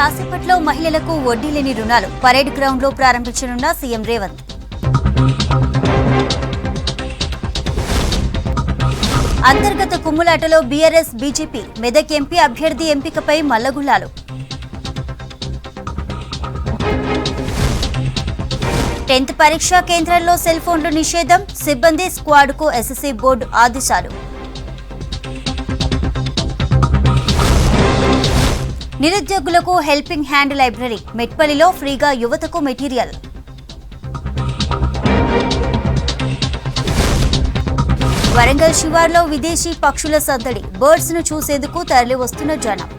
కాసేపట్లో మహిళలకు వడ్డీ లేని రుణాలు పరేడ్ గ్రౌండ్ లో ప్రారంభించనున్న సీఎం రేవంత్. అంతర్గత కుమ్ములాటలో బీఆర్ఎస్ బీజేపీ మెదక్ ఎంపీ అభ్యర్థి ఎంపికపై మల్లగుల్లాలు. 10th పరీక్షా కేంద్రాల్లో సెల్ ఫోన్లు నిషేధం, సిబ్బంది స్క్వాడ్కు ఎస్ఎస్సీ బోర్డు ఆదేశాలు. నిరుద్యోగులకు హెల్పింగ్ హ్యాండ్ లైబ్రరీ, మెట్పల్లిలో ఫ్రీగా యువతకు మెటీరియల్. వరంగల్ శివార్లో విదేశీ పక్షుల సందడి, బర్డ్స్ ను చూసేందుకు తరలి వస్తున్న జనం.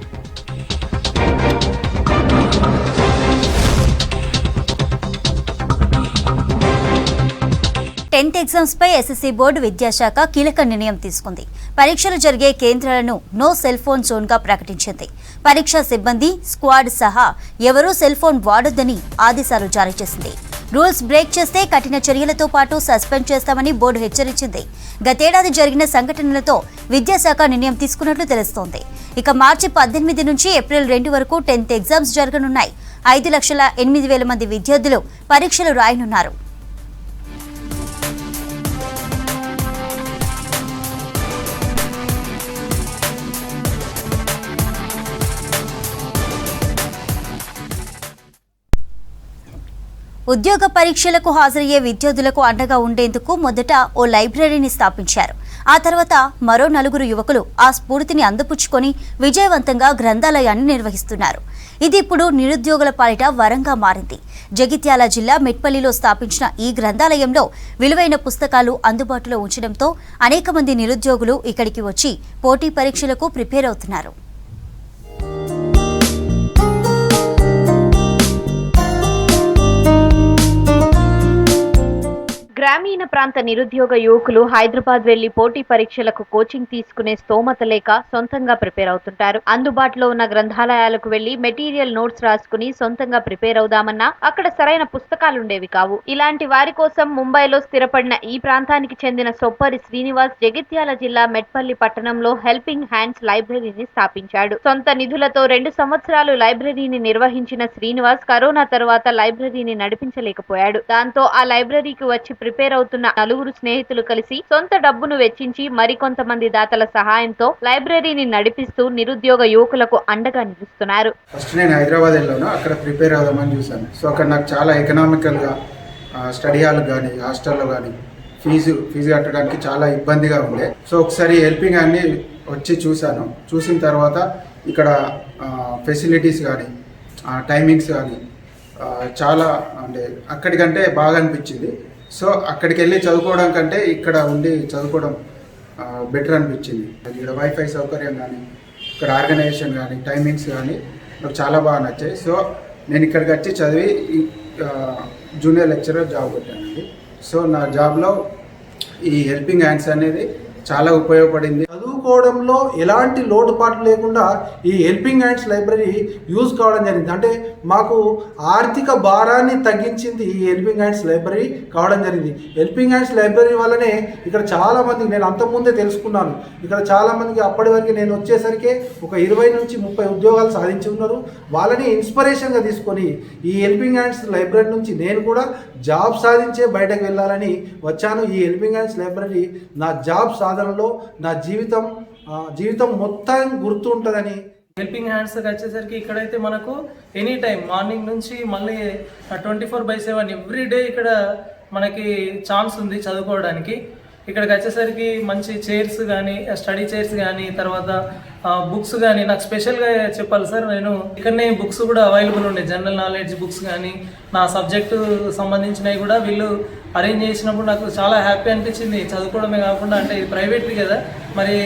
టెన్త్ ఎగ్జామ్స్ పై ఎస్ఎస్సీ బోర్డు విద్యాశాఖ కీలక నిర్ణయం తీసుకుంది. పరీక్షలు జరిగే కేంద్రాలను నో సెల్ ఫోన్ జోన్ గా ప్రకటించింది. పరీక్షా సిబ్బంది, స్క్వాడ్ సహా ఎవరూ సెల్ ఫోన్ వాడొద్దని ఆదేశాలు జారీ చేసింది. రూల్స్ బ్రేక్ చేస్తే కఠిన చర్యలతో పాటు సస్పెండ్ చేస్తామని బోర్డు హెచ్చరించింది. గతేడాది జరిగిన సంఘటనలతో విద్యాశాఖ నిర్ణయం తీసుకున్నట్లు తెలుస్తోంది. ఇక మార్చి 18 నుంచి ఏప్రిల్ 2 వరకు 10th ఎగ్జామ్స్ జరగనున్నాయి. 5,08,000 మంది విద్యార్థులు పరీక్షలు రాయనున్నారు. ఉద్యోగ పరీక్షలకు హాజరయ్యే విద్యార్థులకు అండగా ఉండేందుకు మొదట ఓ లైబ్రరీని స్థాపించారు. ఆ తర్వాత మరో 4 యువకులు ఆ స్ఫూర్తిని అందిపుచ్చుకొని విజయవంతంగా గ్రంథాలయాన్ని నిర్వహిస్తున్నారు. ఇది ఇప్పుడు నిరుద్యోగుల పాలిట వరంగా మారింది. జగిత్యాల జిల్లా మెట్పల్లిలో స్థాపించిన ఈ గ్రంథాలయంలో విలువైన పుస్తకాలు అందుబాటులో ఉంచడంతో అనేక మంది నిరుద్యోగులు ఇక్కడికి వచ్చి పోటీ పరీక్షలకు ప్రిపేర్ అవుతున్నారు. గ్రామీణ ప్రాంత నిరుద్యోగ యువకులు హైదరాబాద్ వెళ్లి పోటీ పరీక్షలకు కోచింగ్ తీసుకునే స్తోమత లేక సొంతంగా ప్రిపేర్ అవుతుంటారు. అందుబాటులో ఉన్న గ్రంథాలయాలకు వెళ్లి మెటీరియల్ నోట్స్ రాసుకుని సొంతంగా ప్రిపేర్ అవుదామన్నా అక్కడ సరైన పుస్తకాలుండేవి కావు. ఇలాంటి వారి కోసం ముంబైలో స్థిరపడిన ఈ ప్రాంతానికి చెందిన సొప్పరి శ్రీనివాస్ జగిత్యాల జిల్లా మెట్పల్లి పట్టణంలో హెల్పింగ్ హ్యాండ్స్ లైబ్రరీని స్థాపించాడు. సొంత నిధులతో 2 సంవత్సరాలు లైబ్రరీని నిర్వహించిన శ్రీనివాస్ కరోనా తర్వాత లైబ్రరీని నడిపించలేకపోయాడు. దాంతో ఆ లైబ్రరీకి వచ్చి ప్రిపేర్ అవుతున్న 4 స్నేహితులు కలిసి సొంత డబ్బును వెచ్చించి మరికొంతమంది దాతల సహాయంతో లైబ్రరీని నడిపిస్తూ నిరుద్యోగ యువకులకు అండగా నిలుస్తున్నారు. ఫస్ట్ నేను హైదరాబాద్ వెళ్ళాను, అక్కడ ప్రిపేర్ అవుదామని చూశాను. సో అక్కడ నాకు చాలా ఎకనామికల్గా స్టడీ హాల్ కానీ హాస్టల్లో కానీ ఫీజు కట్టడానికి చాలా ఇబ్బందిగా ఉండే. సో ఒకసారి హెల్పింగ్ అన్ని వచ్చి చూశాను. చూసిన తర్వాత ఇక్కడ ఫెసిలిటీస్ కానీ టైమింగ్స్ కానీ చాలా అంటే అక్కడికంటే బాగా అనిపించింది. సో అక్కడికి వెళ్ళి చదువుకోవడం కంటే ఇక్కడ ఉండి చదువుకోవడం బెటర్ అనిపించింది. ఇక్కడ వైఫై సౌకర్యం కానీ ఇక్కడ ఆర్గనైజేషన్ కానీ టైమింగ్స్ కానీ నాకు చాలా బాగా నచ్చాయి. సో నేను ఇక్కడికి వచ్చి చదివి జూనియర్ లెక్చరర్ జాబ్ కొట్టానండి. సో నా జాబ్లో ఈ హెల్పింగ్ హ్యాండ్స్ అనేది చాలా ఉపయోగపడింది. చదువుకోవడంలో ఎలాంటి లోటుపాట్లు లేకుండా ఈ హెల్పింగ్ హ్యాండ్స్ లైబ్రరీ యూజ్ కావడం జరిగింది. అంటే మాకు ఆర్థిక భారాన్ని తగ్గించింది ఈ హెల్పింగ్ హ్యాండ్స్ లైబ్రరీ కావడం జరిగింది. హెల్పింగ్ హ్యాండ్స్ లైబ్రరీ వల్లనే ఇక్కడ చాలామంది, నేను అంతకుముందే తెలుసుకున్నాను, ఇక్కడ చాలామందికి అప్పటి వరకు నేను వచ్చేసరికి ఒక 20 నుంచి 30 ఉద్యోగాలు సాధించి ఉన్నారు. వాళ్ళని ఇన్స్పిరేషన్గా తీసుకొని ఈ హెల్పింగ్ హ్యాండ్స్ లైబ్రరీ నుంచి నేను కూడా జాబ్ సాధించే బయటకు వెళ్ళాలని వచ్చాను. ఈ హెల్పింగ్ హ్యాండ్స్ లైబ్రరీ నా జాబ్ సాధనలో నా జీవితం మొత్తం గుర్తుంటుందని. హెల్పింగ్ హ్యాండ్స్కి వచ్చేసరికి ఇక్కడైతే మనకు ఎనీ టైం మార్నింగ్ నుంచి మళ్ళీ 24/7 ఎవ్రీ డే ఇక్కడ మనకి ఛాన్స్ ఉంది చదువుకోవడానికి. ఇక్కడికి వచ్చేసరికి మంచి చైర్స్ కానీ, స్టడీ చైర్స్ కానీ, తర్వాత బుక్స్ కానీ, నాకు స్పెషల్గా చెప్పాలి సార్, నేను ఇక్కడనే బుక్స్ కూడా అవైలబుల్ ఉండే, జనరల్ నాలెడ్జ్ బుక్స్ కానీ నా సబ్జెక్టు సంబంధించినవి కూడా వీళ్ళు అరేంజ్ చేసినప్పుడు నాకు చాలా హ్యాపీ అనిపించింది. చదువుకోవడమే కాకుండా, అంటే ఇది ప్రైవేట్లీ కదా, మరి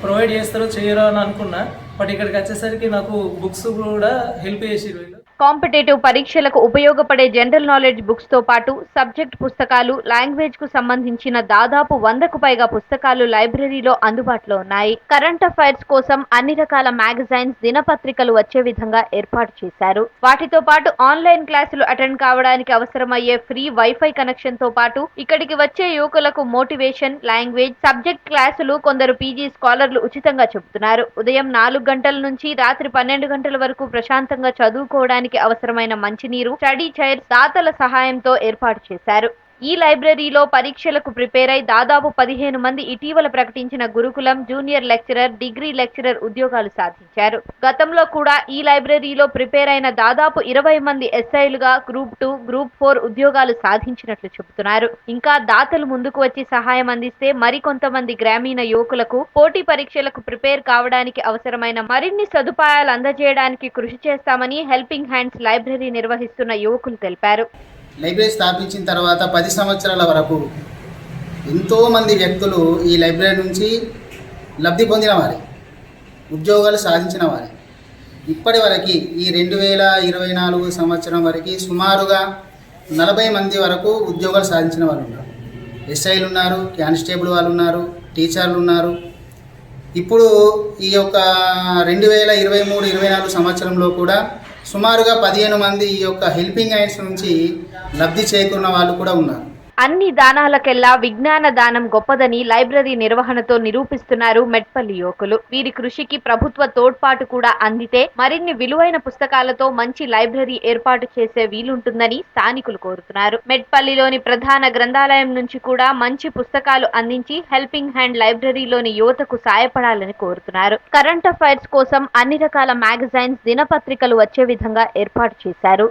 ప్రొవైడ్ చేస్తారో చేయరో అని అనుకున్నా. బట్ ఇక్కడికి వచ్చేసరికి నాకు బుక్స్ కూడా హెల్ప్ చేసిరు. కాంపిటేటివ్ పరీక్షలకు ఉపయోగపడే జనరల్ నాలెడ్జ్ బుక్స్ తో పాటు సబ్జెక్ట్ పుస్తకాలు, లాంగ్వేజ్ కు సంబంధించిన దాదాపు 100కు పైగా పుస్తకాలు లైబ్రరీలో అందుబాటులో ఉన్నాయి. కరెంట్ అఫైర్స్ కోసం అన్ని రకాల మ్యాగజైన్స్, దినపత్రికలు వచ్చే విధంగా ఏర్పాటు చేశారు. వాటితో పాటు ఆన్లైన్ క్లాసులు అటెండ్ కావడానికి అవసరమయ్యే ఫ్రీ వైఫై కనెక్షన్ తో పాటు ఇక్కడికి వచ్చే యువకులకు మోటివేషన్, లాంగ్వేజ్, సబ్జెక్ట్ క్లాసులు కొందరు పీజీ స్కాలర్లు ఉచితంగా చెబుతున్నారు. ఉదయం 4 గంటల నుంచి రాత్రి 12 గంటల వరకు ప్రశాంతంగా చదువుకోవడానికి అవసరమైన మంచినీరు, స్టడీ చైర్స్ దాతల సహాయంతో ఏర్పాటు చేశారు. ఈ లైబ్రరీలో పరీక్షలకు ప్రిపేర్ అయి దాదాపు 15 మంది ఇటీవల ప్రకటించిన గురుకులం, జూనియర్ లెక్చరర్, డిగ్రీ లెక్చరర్ ఉద్యోగాలు సాధించారు. గతంలో కూడా ఈ లైబ్రరీలో ప్రిపేర్ అయిన దాదాపు 20 మంది ఎస్ఐలుగా గ్రూప్ 2, గ్రూప్ 4 ఉద్యోగాలు సాధించినట్లు చెబుతున్నారు. ఇంకా దాతలు ముందుకు వచ్చి సహాయం అందిస్తే మరికొంతమంది గ్రామీణ యువకులకు పోటీ పరీక్షలకు ప్రిపేర్ కావడానికి అవసరమైన మరిన్ని సదుపాయాలు అందజేయడానికి కృషి చేస్తామని హెల్పింగ్ హ్యాండ్స్ లైబ్రరీ నిర్వహిస్తున్న యువకులు తెలిపారు. లైబ్రరీ స్థాపించిన తర్వాత 10 సంవత్సరాల వరకు ఎంతోమంది వ్యక్తులు ఈ లైబ్రరీ నుంచి లబ్ధి పొందిన వారే, ఉద్యోగాలు సాధించిన వారే. ఇప్పటి వరకు ఈ 2024 సంవత్సరం వరకు సుమారుగా 40 మంది వరకు ఉద్యోగాలు సాధించిన వాళ్ళు ఉన్నారు. ఎస్ఐలు ఉన్నారు, కానిస్టేబుల్ వాళ్ళు ఉన్నారు, టీచర్లు ఉన్నారు. ఇప్పుడు ఈ యొక్క 2023-24 సంవత్సరంలో కూడా సుమారుగా 15 మంది ఈ యొక్క హెల్పింగ్ హ్యాండ్స్ నుంచి లబ్ధి చేకూరిన వాళ్ళు కూడా ఉన్నారు. అన్ని దానాలకెల్లా విజ్ఞాన దానం గొప్పదని లైబ్రరీ నిర్వహణతో నిరూపిస్తున్నారు మెట్పల్లి యువకులు. వీరి కృషికి ప్రభుత్వ తోడ్పాటు కూడా అందితే మరిన్ని విలువైన పుస్తకాలతో మంచి లైబ్రరీ ఏర్పాటు చేసే వీలుంటుందని స్థానికులు కోరుతున్నారు. మెట్పల్లిలోని ప్రధాన గ్రంథాలయం నుంచి కూడా మంచి పుస్తకాలు అందించి హెల్పింగ్ హ్యాండ్ లైబ్రరీలోని యువతకు సాయపడాలని కోరుతున్నారు. కరెంట్ అఫైర్స్ కోసం అన్ని రకాల మ్యాగజైన్స్, దినపత్రికలు వచ్చే విధంగా ఏర్పాటు చేశారు.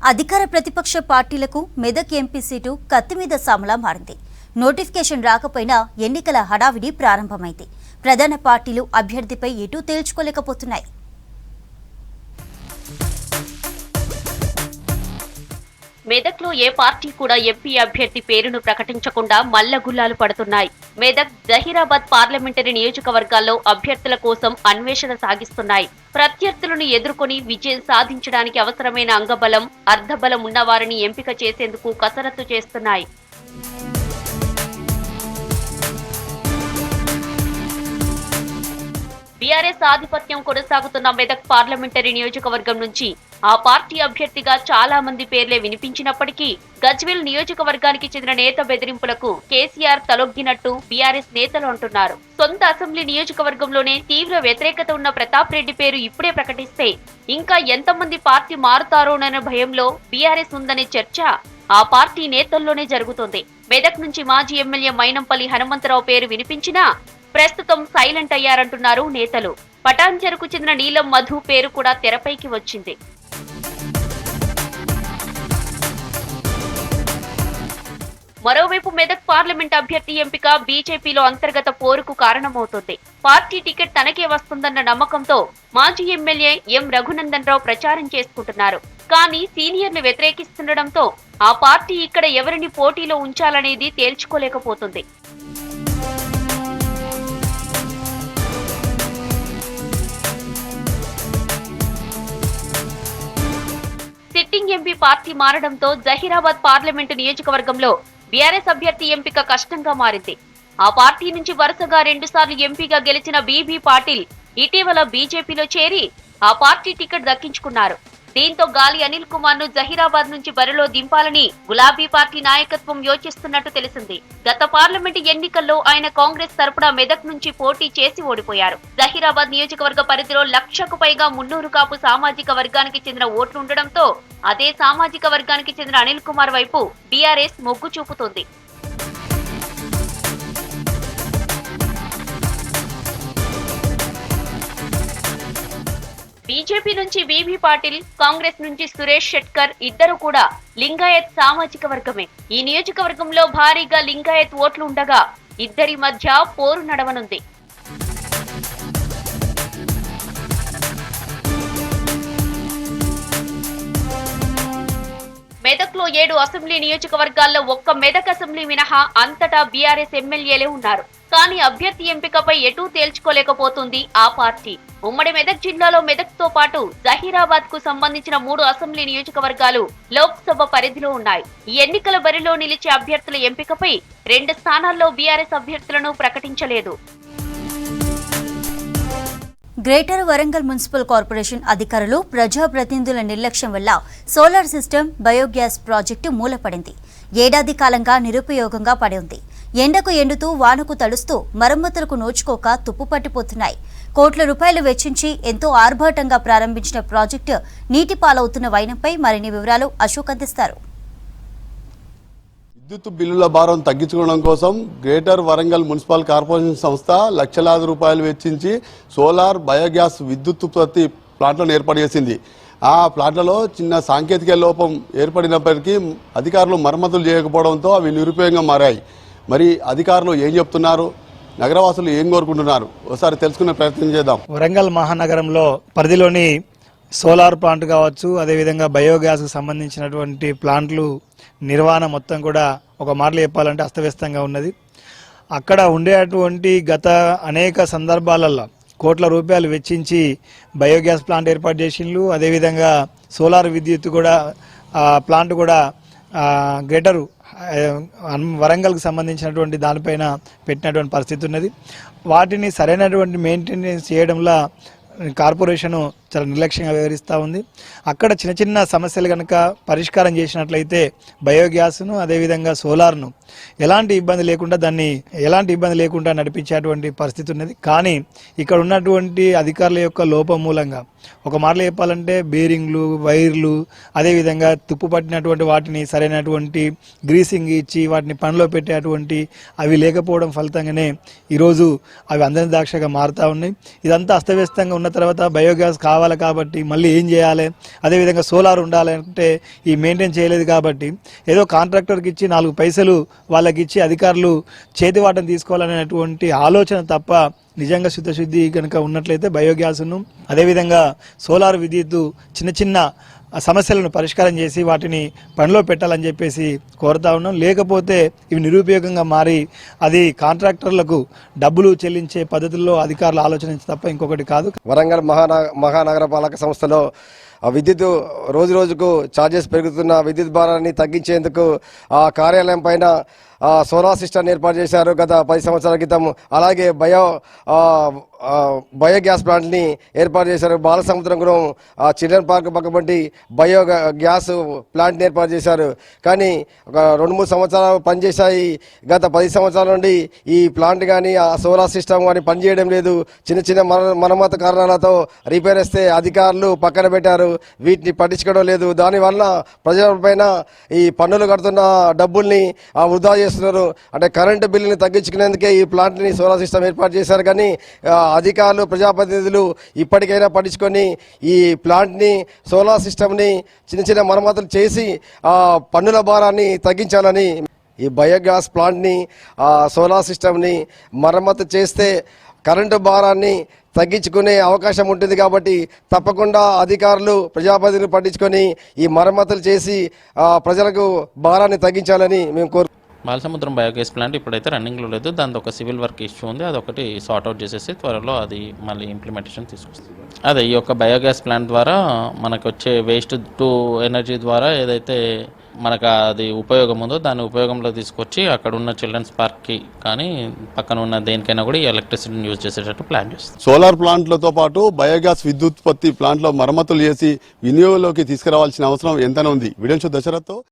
అధికార ప్రతిపక్ష పార్టీలకు మెదక్ ఎంపీ సీటు కత్తిమీద సాములా మారింది. నోటిఫికేషన్ రాకపోయినా ఎన్నికల హడావిడి ప్రారంభమైంది. ప్రధాన పార్టీలు అభ్యర్థిపై ఎటూ తేల్చుకోలేకపోతున్నాయి. మెదక్లో ఏ పార్టీ కూడా ఎంపీ అభ్యర్థి పేరును ప్రకటించకుండా మల్లగుల్లాలు పడుతున్నాయి. మెదక్, జహీరాబాద్ పార్లమెంటరీ నియోజకవర్గాల్లో అభ్యర్థుల కోసం అన్వేషణ సాగిస్తున్నాయి. ప్రత్యర్థులను ఎదుర్కొని విజయం సాధించడానికి అవసరమైన అంగబలం, అర్ధబలం ఉన్నవారిని ఎంపిక చేసేందుకు కసరత్తు చేస్తున్నాయి. బీఆర్ఎస్ ఆధిపత్యం కొనసాగుతున్న మెదక్ పార్లమెంటరీ నియోజకవర్గం నుంచి ఆ పార్టీ అభ్యర్థిగా చాలా మంది పేర్లే వినిపించినప్పటికీ గజ్వేల్ నియోజకవర్గానికి చెందిన నేత బెదిరింపులకు కేసీఆర్ తలొగ్గినట్టు బీఆర్ఎస్ నేతలు అంటున్నారు. సొంత అసెంబ్లీ నియోజకవర్గంలోనే తీవ్ర వ్యతిరేకత ఉన్న ప్రతాప్ రెడ్డి పేరు ఇప్పుడే ప్రకటిస్తే ఇంకా ఎంతమంది పార్టీ మారుతారోనన్న భయంలో బీఆర్ఎస్ ఉందనే చర్చ ఆ పార్టీ నేతల్లోనే జరుగుతోంది. మెదక్ నుంచి మాజీ ఎమ్మెల్యే మైనంపల్లి హనుమంతరావు పేరు వినిపించినా ప్రస్తుతం సైలెంట్ అయ్యారంటున్నారు నేతలు. పటాన్చెరుకు చెందిన నీలం మధు పేరు కూడా తెరపైకి వచ్చింది. మరోవైపు మెదక్ పార్లమెంట్ అభ్యర్థి ఎంపిక బీజేపీలో అంతర్గత పోరుకు కారణమవుతోంది. పార్టీ టికెట్ తనకే వస్తుందన్న నమ్మకంతో మాజీ ఎమ్మెల్యే ఎం రఘునందన్ రావు ప్రచారం చేసుకుంటున్నారు. కానీ సీనియర్లు వ్యతిరేకిస్తుండటంతో ఆ పార్టీ ఇక్కడ ఎవరిని పోటీలో ఉంచాలనేది తేల్చుకోలేకపోతుంది. సిట్టింగ్ ఎంపీ పార్టీ మారడంతో జహీరాబాద్ పార్లమెంటు నియోజకవర్గంలో బీఆర్ఎస్ అభ్యర్థి ఎంపిక కష్టంగా మారింది. ఆ పార్టీ నుంచి వరుసగా 2 సార్లు ఎంపీగా గెలిచిన బీబీ పాటిల్ ఇటీవల బీజేపీలో చేరి ఆ పార్టీ టికెట్ దక్కించుకున్నారు. దీంతో గాలి అనిల్ కుమార్ ను జహీరాబాద్ నుంచి బరిలో దింపాలని గులాబీ పార్టీ నాయకత్వం యోచిస్తున్నట్టు తెలిసింది. గత పార్లమెంటు ఎన్నికల్లో ఆయన కాంగ్రెస్ తరపున మెదక్ నుంచి పోటీ చేసి ఓడిపోయారు. జహీరాబాద్ నియోజకవర్గ పరిధిలో 1,00,000కు పైగా మున్నూరు కాపు సామాజిక వర్గానికి చెందిన ఓట్లు ఉండడంతో అదే సామాజిక వర్గానికి చెందిన అనిల్ కుమార్ వైపు బీఆర్ఎస్ మొగ్గు చూపుతోంది. బీజేపీ నుంచి బీబీ పాటిల్, కాంగ్రెస్ నుంచి సురేష్ షెట్కర్ ఇద్దరు కూడా లింగాయత్ సామాజిక వర్గమే. ఈ నియోజకవర్గంలో భారీగా లింగాయత్ ఓట్లు ఉండగా ఇద్దరి మధ్య పోరు నడవనుంది. మెదక్లో 7 అసెంబ్లీ నియోజకవర్గాల్లో ఒక్క మెదక్ అసెంబ్లీ మినహా అంతటా బీఆర్ఎస్ ఎమ్మెల్యేలే ఉన్నారు. కానీ అభ్యర్థి ఎంపికపై ఎటూ తేల్చుకోలేకపోతుంది ఆ పార్టీ. ఉమ్మడి మెదక్ జిల్లాలో మెదక్తో పాటు జహీరాబాద్ కు సంబంధించిన 3 అసెంబ్లీ నియోజకవర్గాలు లోక్సభ పరిధిలో ఉన్నాయి. ఈ ఎన్నికల బరిలో నిలిచే అభ్యర్థుల ఎంపికపై 2 స్థానాల్లో బీఆర్ఎస్ అభ్యర్థులను ప్రకటించలేదు. గ్రేటర్ వరంగల్ మున్సిపల్ కార్పొరేషన్ అధికారులు ప్రజాప్రతినిధుల నిర్లక్ష్యం వల్ల సోలార్ సిస్టమ్ బయోగ్యాస్ ప్రాజెక్టు మూలపడింది. ఏడాది కాలంగా నిరుపయోగంగా పడి ఉంది. ఎండకు ఎండుతూ వానకు తడుస్తూ మరమ్మతులకు నోచుకోక తుప్పుపట్టిపోతున్నాయి. కోట్ల రూపాయలు వెచ్చించి ఎంతో ఆర్భాటంగా ప్రారంభించిన ప్రాజెక్టు నీటి పాలవుతున్న వైనంపై మరిన్ని వివరాలు అశోక్ అందిస్తారు. విద్యుత్ బిల్లుల భారం తగ్గించుకోవడం కోసం గ్రేటర్ వరంగల్ మున్సిపల్ కార్పొరేషన్ సంస్థ లక్షలాది రూపాయలు వెచ్చించి సోలార్ బయోగ్యాస్ విద్యుత్ ఉత్పత్తి ప్లాంట్లను ఏర్పాటు చేసింది. ఆ ప్లాంట్లలో చిన్న సాంకేతిక లోపం ఏర్పడినప్పటికీ అధికారులు మరమ్మతులు చేయకపోవడంతో అవి నిరుపయోగంగా మారాయి. మరి అధికారులు ఏం చెప్తున్నారు, నగరవాసులు ఏం కోరుకుంటున్నారు, ఒకసారి తెలుసుకునే ప్రయత్నం చేద్దాం. వరంగల్ మహానగరంలో పరిధిలోని సోలార్ ప్లాంట్ కావచ్చు, అదేవిధంగా బయోగ్యాస్కు సంబంధించినటువంటి ప్లాంట్లు నిర్వహణ మొత్తం కూడా ఒక మాటలు చెప్పాలంటే అస్తవ్యస్తంగా ఉన్నది. అక్కడ ఉండేటువంటి గత అనేక సందర్భాలలో కోట్ల రూపాయలు వెచ్చించి బయోగ్యాస్ ప్లాంట్ ఏర్పాటు చేసిండ్రు. అదేవిధంగా సోలార్ విద్యుత్ కూడా ప్లాంట్ కూడా గ్రేటర్ వరంగల్కి సంబంధించినటువంటి దానిపైన పెట్టినటువంటి పరిస్థితి ఉన్నది. వాటిని సరైనటువంటి మెయింటెనెన్స్ చేయడంలో కార్పొరేషను చాలా నిర్లక్ష్యంగా వ్యవహరిస్తూ ఉంది. అక్కడ చిన్న చిన్న సమస్యలు కనుక పరిష్కారం చేసినట్లయితే బయోగ్యాస్ను అదేవిధంగా సోలార్ను ఎలాంటి ఇబ్బంది లేకుండా నడిపించేటువంటి పరిస్థితి ఉన్నది. కానీ ఇక్కడ ఉన్నటువంటి అధికారుల యొక్క లోపం మూలంగా ఒక మాటలు చెప్పాలంటే బేరింగ్లు, వైర్లు, అదేవిధంగా తుప్పు పట్టినటువంటి వాటిని సరైనటువంటి గ్రీసింగ్ ఇచ్చి వాటిని పనిలో పెట్టేటువంటి అవి లేకపోవడం ఫలితంగానే ఈరోజు అవి అందరి దాక్షగా మారుతూ ఉన్నాయి. ఇదంతా అస్తవ్యస్తంగా ఉన్న తర్వాత బయోగ్యాస్ కావాలి కాబట్టి మళ్ళీ ఏం చేయాలి, అదేవిధంగా సోలార్ ఉండాలంటే ఈ మెయింటైన్ చేయలేదు కాబట్టి ఏదో కాంట్రాక్టర్కి ఇచ్చి 4 పైసలు వాళ్ళకి ఇచ్చి అధికారులు చేతివాటం తీసుకోవాలనేటువంటి ఆలోచన తప్ప నిజంగా శుద్ధశుద్ధి కనుక ఉన్నట్లయితే బయోగ్యాస్ను అదేవిధంగా సోలార్ విద్యుత్ చిన్న చిన్న సమస్యలను పరిష్కారం చేసి వాటిని పనిలో పెట్టాలని చెప్పేసి కోరుతా ఉన్నాం. లేకపోతే ఇవి నిరుపయోగంగా మారి అది కాంట్రాక్టర్లకు డబ్బులు చెల్లించే పద్ధతుల్లో అధికారులు ఆలోచించి తప్ప ఇంకొకటి కాదు. వరంగల్ మహానగరపాలక సంస్థలో విద్యుత్ రోజు రోజుకు ఛార్జెస్ పెరుగుతున్న విద్యుత్ భారాన్ని తగ్గించేందుకు ఆ కార్యాలయం పైన సోలార్ సిస్టమ్ ఏర్పాటు చేశారు గత 10 సంవత్సరాల క్రితం. అలాగే బయోగ్యాస్ ప్లాంట్ని ఏర్పాటు చేశారు. బాలసముద్రం చిల్డ్రన్ పార్క్ పక్కబంటి బయోగ్యాస్ ప్లాంట్ని ఏర్పాటు చేశారు. కానీ ఒక 2-3 సంవత్సరాలు పనిచేశాయి. గత 10 సంవత్సరాల నుండి ఈ ప్లాంట్ కానీ ఆ సోలార్ సిస్టమ్ కానీ పనిచేయడం లేదు. చిన్న చిన్న మరమ్మతు కారణాలతో రిపేర్ వస్తే అధికారులు పక్కన పెట్టారు, వీటిని పట్టించుకోవడం లేదు. దానివల్ల ప్రజలపైన ఈ పన్నులు కడుతున్న డబ్బుల్ని వృధా చేస్తున్నారు. అంటే కరెంటు బిల్లుని తగ్గించుకునేందుకే ఈ ప్లాంట్ని సోలార్ సిస్టమ్ ఏర్పాటు చేశారు. కానీ అధికారులు, ప్రజాప్రతినిధులు ఇప్పటికైనా పట్టించుకొని ఈ ప్లాంట్ని, సోలార్ సిస్టమ్ని చిన్న చిన్న మరమ్మతులు చేసి పన్నుల భారాన్ని తగ్గించాలని, ఈ బయోగ్యాస్ ప్లాంట్ని, సోలార్ సిస్టమ్ని మరమ్మతు చేస్తే కరెంటు భారాన్ని తగ్గించుకునే అవకాశం ఉంటుంది. కాబట్టి తప్పకుండా అధికారులు, ప్రజాప్రతినిధులు పట్టించుకొని ఈ మరమ్మతులు చేసి ప్రజలకు భారాన్ని తగ్గించాలని మేము కోరు. బాలసముద్రం బయోగ్యాస్ ప్లాంట్ ఇప్పుడైతే రన్నింగ్లో లేదు. దాంతో ఒక సివిల్ వర్క్ ఇష్యూ ఉంది. అదొకటి సార్ట్ అవుట్ చేసేసి త్వరలో అది మళ్ళీ ఇంప్లిమెంటేషన్ తీసుకొస్తుంది. అదే ఈ యొక్క బయోగ్యాస్ ప్లాంట్ ద్వారా మనకు వచ్చే వేస్ట్ టు ఎనర్జీ ద్వారా ఏదైతే మనకు అది ఉపయోగం ఉందో దాన్ని ఉపయోగంలో తీసుకొచ్చి అక్కడ ఉన్న చిల్డ్రన్స్ పార్క్కి కానీ పక్కన ఉన్న దేనికైనా కూడా ఈ ఎలక్ట్రిసిటీని యూజ్ చేసేటట్టు ప్లాన్ చేస్తుంది. సోలార్ ప్లాంట్లతో పాటు బయోగ్యాస్ విద్యుత్పత్తి ప్లాంట్లో మరమ్మతులు చేసి వినియోగంలోకి తీసుకురావాల్సిన అవసరం ఎంతనే ఉంది. వీడియో దశరథ్తో